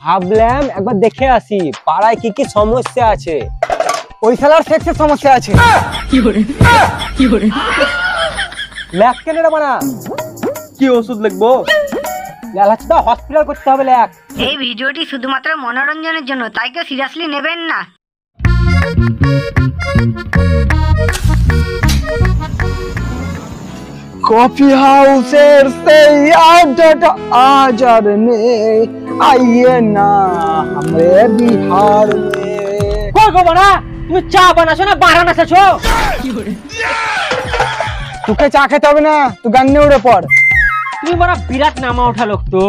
ভাবলাম একবার দেখে আসি পাড়ায় কি কি সমস্যা আছে। ওই শালার সেক্সের সমস্যা আছে। লেখ কেন রে বানা? কি ওষুধ লিখবো? লেলাচটা হসপিটাল করতে হবে লেখ। এই ভিডিওটি শুধুমাত্র মনোরঞ্জনের জন্য, তাই কেউ সিরিয়াসলি নেবেন না। कॉफी हाउसेर से आदत आजार में आइए ना हमारे बिहार में। গো বানা, তুমি চা বানাছো না বারানা আছো? তোকে চা খেতে হবে না, তুই গান্নে উড়ে পড়। তুমি বানা বিরাট নামা ওঠা লোক তো।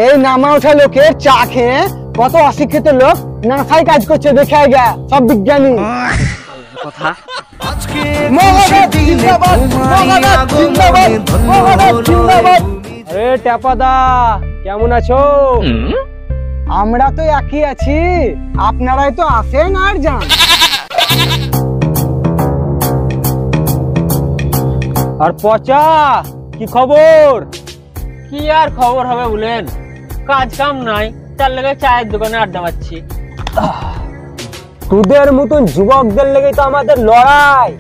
এই নামা ওঠা লোকের চা খেয়ে কত অশিক্ষিত লোক নাসায় কাজ করছে দেখে আগে সব বিজ্ঞানী। কথা আরে টেপাদা কেমন আছো? আমরা তো একই আছি, আপনারাই তো আসেন আর যান। আর পচা কি খবর? কি আর খবর হবে বলেন, কাজ কাম নাই, তার লেগে চায়ের দোকানে আড্ডা মারছি। তোদের মতন যুবকদের লেগে তো আমাদের লড়াই।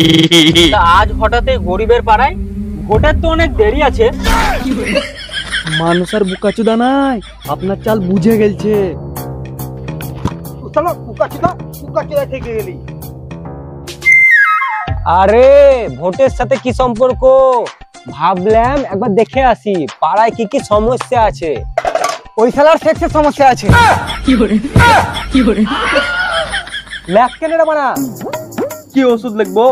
তা আজ হঠাৎ এই গরিবের পাড়ায়, ভোটের তো অনেক দেরি আছে। মানুষের বুকাচুদা নাই, আপনার চাল বুঝে গেলছে। থেকে গেলি। আরে ভোটের সাথে কি সম্পর্ক? ভাবলাম একবার দেখে আসি পাড়ায় কি কি সমস্যা আছে। ওই শালার সেক্সের সমস্যা আছে। লেখ কেন রে বানা? কি ওষুধ লিখবো?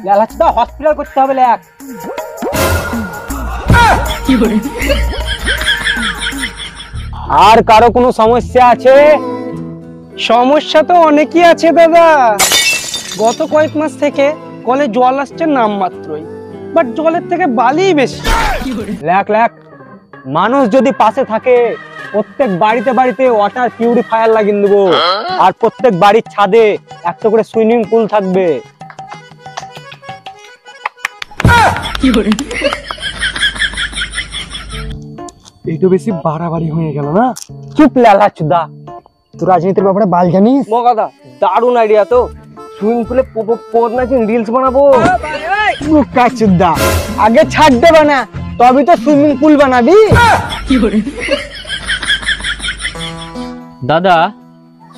লেলাচটা হসপিটাল করতে হবে লেখ। আর কারো কোনো সমস্যা আছে? সমস্যা তো অনেকই আছে দাদা। গত কয়েক মাস থেকে কলে জল আসছে নাম মাত্রই, বাট জলের থেকে বালিই বেশি। লেখ লেখ। মানুষ যদি পাশে থাকে প্রত্যেক বাড়িতে বাড়িতে ওয়াটার পিউরিফায়ার লাগিয়ে দেবো, আর প্রত্যেক বাড়ির ছাদে একটা করে সুইমিং পুল থাকবে। এই তো বেশি বাড়াবাড়ি হয়ে গেল না? চুপ লেলাচুদা। তুই রাজনীতির ব্যাপারে বাল জানিস? মগাদা দারুণ আইডিয়া তো। সুইমিং পুলে পদ নাচে রিলস বানাবো। বুকাচুদা, আগে ছাড় দেবে না, তবে তো সুইমিং পুল বানাবি। দাদা,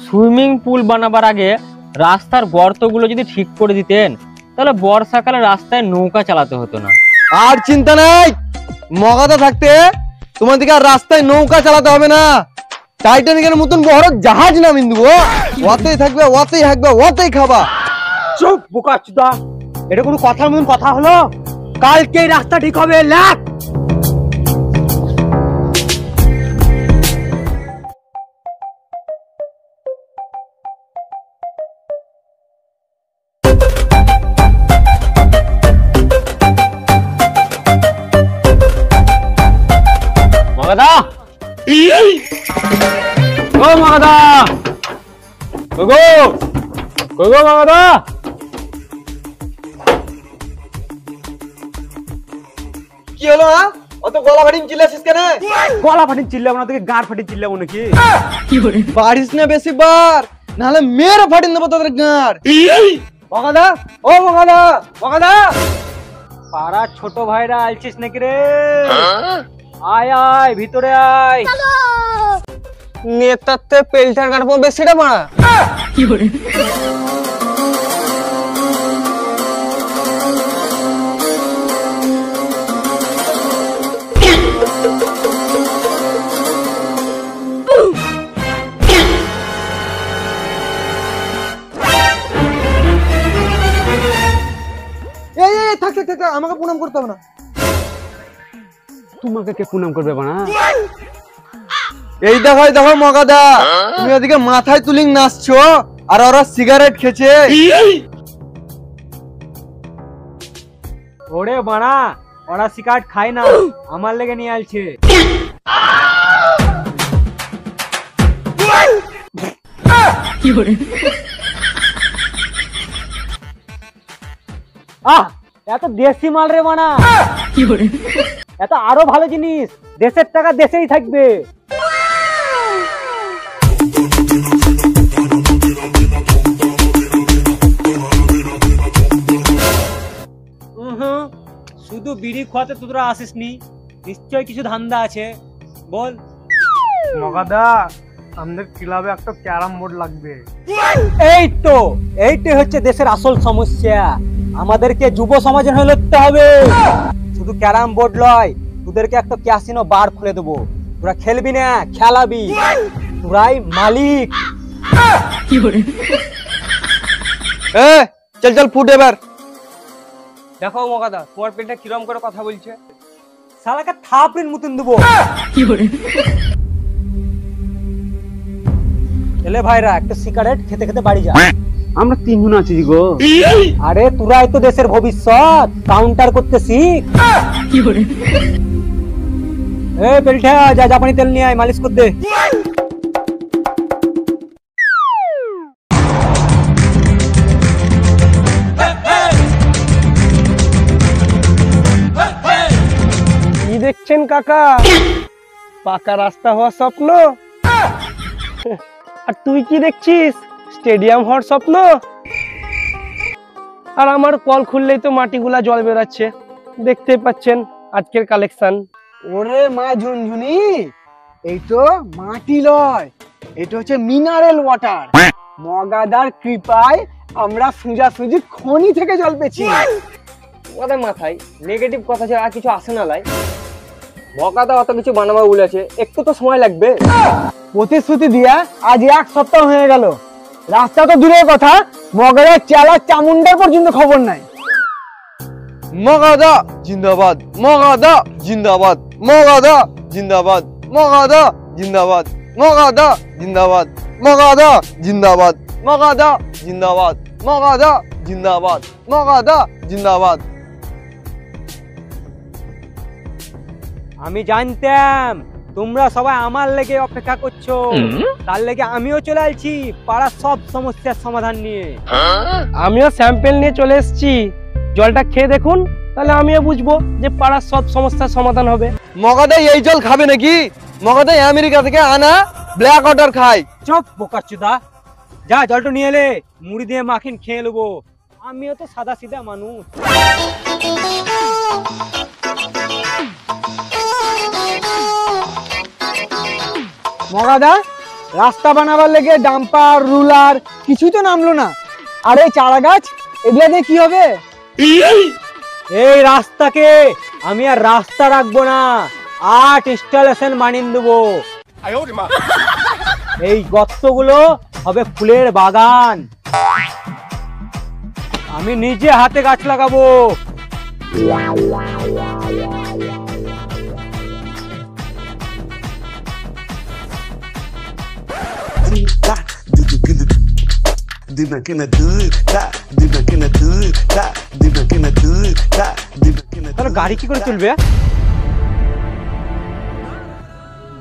সুইমিং পুল বানাবার আগে রাস্তার গর্তগুলো যদি ঠিক করে দিতেন, তাহলে বর্ষাকালে রাস্তায় নৌকা চালাতে হতো না। আর চিন্তা নাই, মগাদা থাকতে তোমাদেরকে আর রাস্তায় নৌকা চালাতে হবে না। টাইটানিকের মতন বড় জাহাজ নামিয়ে দেবো, ওতেই থাকবে, ওতেই হাঁকবে, ওতেই খাবা। চুপ বোকাচুদা, এটা কোনো কথার মতন কথা হলো? কালকে রাস্তা ঠিক হবে লেখ। মগাদা, ও মগাদা, গো গো মগাদা। কি হলো? হ্যাঁ, অত গলা ফাটিয়ে চিল্লাছিস কেন? গলা ফাটিয়ে চিল্লাবো না, তোকে গাড় ফাটিয়ে চিল্লাবো নাকি? পারিস না বেশি বার, নাহলে মেরে ফাটিয়ে দেবো তোদের গাঁড়। মগাদা, ও মগাদা, মগাদা। পাড়ার ছোট ভাইরা আলছিস নাকি রে? আয় আয় ভিতরে আয়। নেতাতে পেলটার কাটবো বেশিটা মারা। এই থাক থাক থাক, আমাকে প্রণাম করতে হবে না। তোমাকে কে প্রণাম করবে বানা? এই দেখো দেখো মগাদা, তুমি ওদিকে মাথায় তুলি নাচছো আর ওরা সিগারেট খেছে। ওরে বানা, ওরা সিগারেট খায় না, আমার লেগে নিয়ে আলছে। এত দেশি মাল রে বানা। এত আরো ভালো জিনিস, দেশের টাকা দেশেই থাকবে। শুধু বিড়ি খাওয়াতে তোরা আসিসনি, নিশ্চয় কিছু ধান্দা আছে, বল। মগাদা, আমাদের ক্লাবে একটা ক্যারাম বোর্ড লাগবে। এইটাই হচ্ছে দেশের আসল সমস্যা। আমাদেরকে যুব সমাজের হয়ে লড়তে হবে। শুধু ক্যারাম বোর্ড লয়, তোদেরকে একটা ক্যাসিনো বার খুলে দেবো। তোরা খেলবি না, খেলাবি, তোরাই মালিক। চল চল ফুট এবার। দেখো মগাদা, তোমার পেটটা কিরম করে কথা বলছে। শালাকে থাপড়ির মতন দেবো। এলে ভাইরা, একটা সিগারেট খেতে খেতে বাড়ি যা। আমরা তিনজন আছি গো। আরে তোরাই তো দেশের ভবিষ্যৎ, কাউন্টার করতে শিখ। বেলঠা, যা জাপানি তেল নিয়ে আয়, মালিশ করতে। কি দেখছেন কাকা? পাকা রাস্তা হওয়ার স্বপ্ন? আর তুই কি দেখছিস? স্টেডিয়াম হওয়ার স্বপ্ন? আর আমার কল খুললেই তো মাটিগুলা জল বেরাচ্ছে, দেখতে পাচ্ছেন আজকের কালেকশন। ওরে মা ঝুনঝুনি, এই তো মাটি লয়, এটা হচ্ছে মিনারেল ওয়াটার। মগাদার কৃপায় আমরা সোজাসুজি খনি থেকে জল পেয়েছি। ওদের মাথায় নেগেটিভ কথা ছাড়া আর কিছু আসে না লাই। মগাদা অত কিছু বানাবো বলেছে, একটু তো সময় লাগবে। প্রতিশ্রুতি দিয়া আজ 1 সপ্তাহ হয়ে গেল, রাস্তা তো দূরের কথা, মগাদার চেলা চামুন্ডার পর্যন্ত খবর নাই। মগাদা জিন্দাবাদ, মগাদা জিন্দাবাদ, মগাদা জিন্দাবাদ, মগাদা জিন্দাবাদ, মগাদা জিন্দাবাদ, মগাদা জিন্দাবাদ, মগাদা জিন্দাবাদ, মগাদা জিন্দাবাদ, মগাদা জিন্দাবাদ। আমি জানতাম তোমরা সবাই আমার লেগে অপেক্ষা করছো, তার লেগে আমিও চলে আসছি পাড়ার সব সমস্যার সমাধান নিয়ে। আমিও স্যাম্পেল নিয়ে চলে এসেছি, জলটা খেয়ে দেখুন, তাহলে আমিও বুঝবো যে পাড়ার সব সমস্যার সমাধান হবে। মগাদা এই জল খাবে নাকি? মগাদা আমেরিকা থেকে আনা ব্ল্যাক ওয়াটার খায়। চুপ বোকাচুদা, যা জলটা নিয়ে এলে, মুড়ি দিয়ে মাখিন খেয়ে নেবো। আমিও তো সাদা সিধা মানুষ। মগাদা, রাস্তা বানাবার লেগে ডাম্পার, রুলার কিছুই তো নামলো না। আর এই চারা গাছ, এগুলা দিয়ে কি হবে? এই রাস্তাকে আমি আর রাস্তা রাখবো না, আর্ট ইনস্টলেশন বানিয়ে দেবো। এই গর্তগুলো হবে ফুলের বাগান। আমি নিজে হাতে গাছ লাগাবো। তাহলে গাড়ি কি করে চলবে?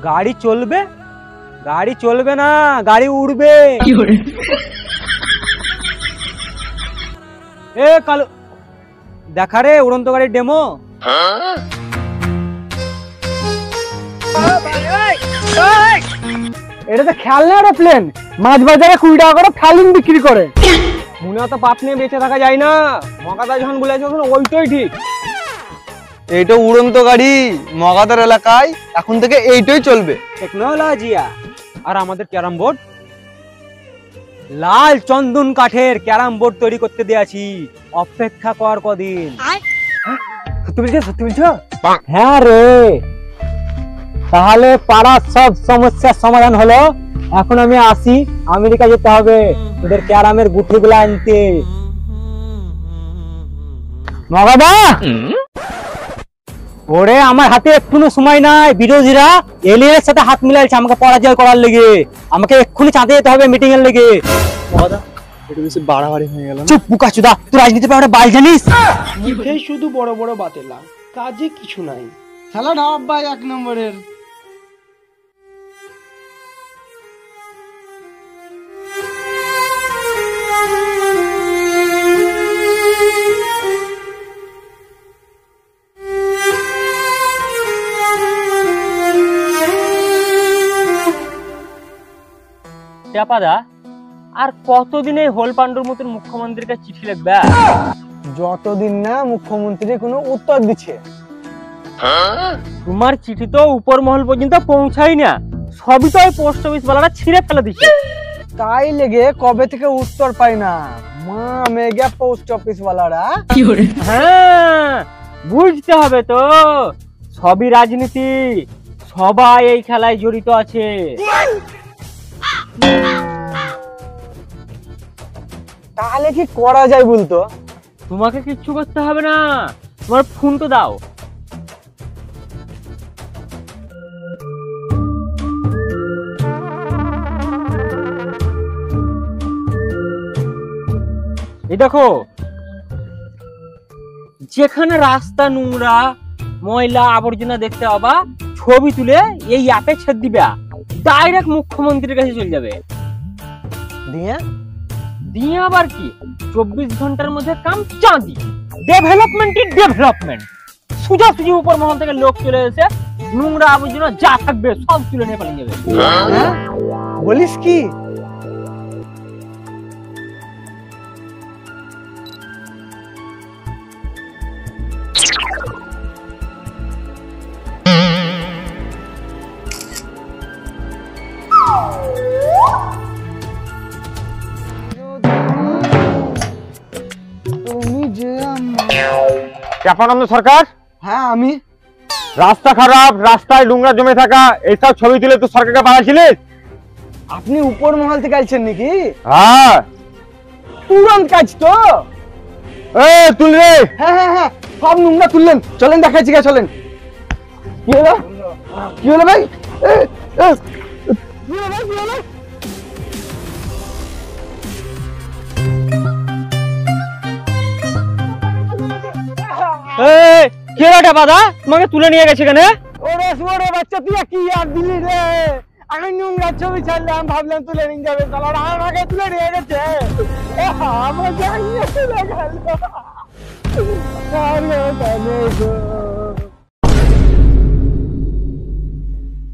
গাড়ি চলবে? গাড়ি চলবে না, গাড়ি উড়বে। এ কালো, দেখা রে উড়ন্ত গাড়ির ডেমো। এটা তো খেলনা এরোপ্লেন, মাছ বাজারে 20 টাকা করে ফালিং বিক্রি করে। মুনা তো পাপ নিয়ে বেঁচে থাকা যায় না, মগাদা যখন বলেছে ওইটাই ঠিক। এইটা উড়ন্ত গাড়ি, মগাদার এলাকায় এখন থেকে এইটাই চলবে। টেকনোলজিয়া। আর আমাদের ক্যারাম বোর্ড, লাল চন্দন কাঠের ক্যারাম বোর্ড তৈরি করতে দিয়েছি, অপেক্ষা কর কদিন। সত্যি বলছো? সত্যি বলছো? হ্যাঁ রে, তাহলে পাড়ার সব সমস্যার সমাধান হলো। এখন আমি আসি, আমেরিকা যেতে হবে তোদের ক্যারামের গুটিগুলো আনতে। মগাদা, ওরে আমার হাতে এক্ষুনি সময় নাই। বিরোধীরা এলিয়েনের সাথে হাত মিলাইছে আমাকে পরাজয় করার লেগে। আমাকে এক্ষুনি চাঁদে যেতে হবে মিটিং এর লেগে। মগাদা, একটু বেশি বাড়াবাড়ি হয়ে গেল। চুপ বুকাচুদা, তুই রাজনীতি ব্যাপারে বাল জানিস? মুখেই শুধু বড় বড় বাতেলা, কাজে কিছু নাই। খেলা ঢাপ ভাই 1 নম্বরের। টেপাদা আর কতদিন এই হোল পান্ডুর মতন মুখ্যমন্ত্রীকে চিঠি লিখবে? যতদিন না মুখ্যমন্ত্রী কোনো উত্তর দিচ্ছে। তোমার চিঠি তো উপর মহল পর্যন্ত পৌঁছাই না, সবই তো ওই পোস্ট অফিস ওয়ালারা ছিঁড়ে ফেলে দিচ্ছে। তাই লেগে কবে থেকে উত্তর পাই না মা মেগা পোস্ট অফিস ওয়ালারা। হ্যাঁ, বুঝতে হবে তো, সবই রাজনীতি, সবাই এই খেলায় জড়িত আছে। তাহলে কি করা যায় বলতো? তোমাকে কিচ্ছু করতে হবে না, তোমার ফোন তো দাও। এই দেখো, যেখানে রাস্তা নোংরা ময়লা আবর্জনা দেখতে পাবা, ছবি তুলে এই অ্যাপে ছেড়ে দিবে, ডাইরেক্ট মুখ্যমন্ত্রীর কাছে চলে যাবে। দিয়ে দিয়ে আবার কি, 24 ঘন্টার মধ্যে কাম চাঁদি। ডেভেলপমেন্টই ডেভেলপমেন্ট। সোজাসুজি উপর মহল থেকে লোক চলে এসে নোংরা আবর্জনা যা থাকবে সব তুলে নিয়ে পালিয়ে যাবে। হ্যাঁ? বলিস কি? তুমি যে চাপানন্দ সরকার, হ্যাঁ আমি। রাস্তা খারাপ, রাস্তায় নোংরা জমে থাকা, এইসব ছবি তুলে তো সরকারকে পাঠাচ্ছিলিস? আপনি উপর মহল থেকে আইছেন নাকি? হ্যাঁ। তুরন্ত কাজ তো। তুল রে। হ্যাঁ হ্যাঁ হ্যাঁ, সব নোংরা তুললেন, চলেন দেখাচ্ছি গা, চলেন। কি হলো? কি হলো ভাই? কি হলো ভাই? কি হলো? কি রে বাদা, তোমাকে তুলে নিয়ে গেছে কেন? ওরে শুয়োরে বাচ্চা, তুই কি আর দিলি রে? আমি নোংরা ছবি ছাড়লাম, ভাবলাম তুলে নিয়ে যাবে, তাহলে আমাকে তুলে নিয়ে গেছে। আমার জানিয়ে তুলে গেল।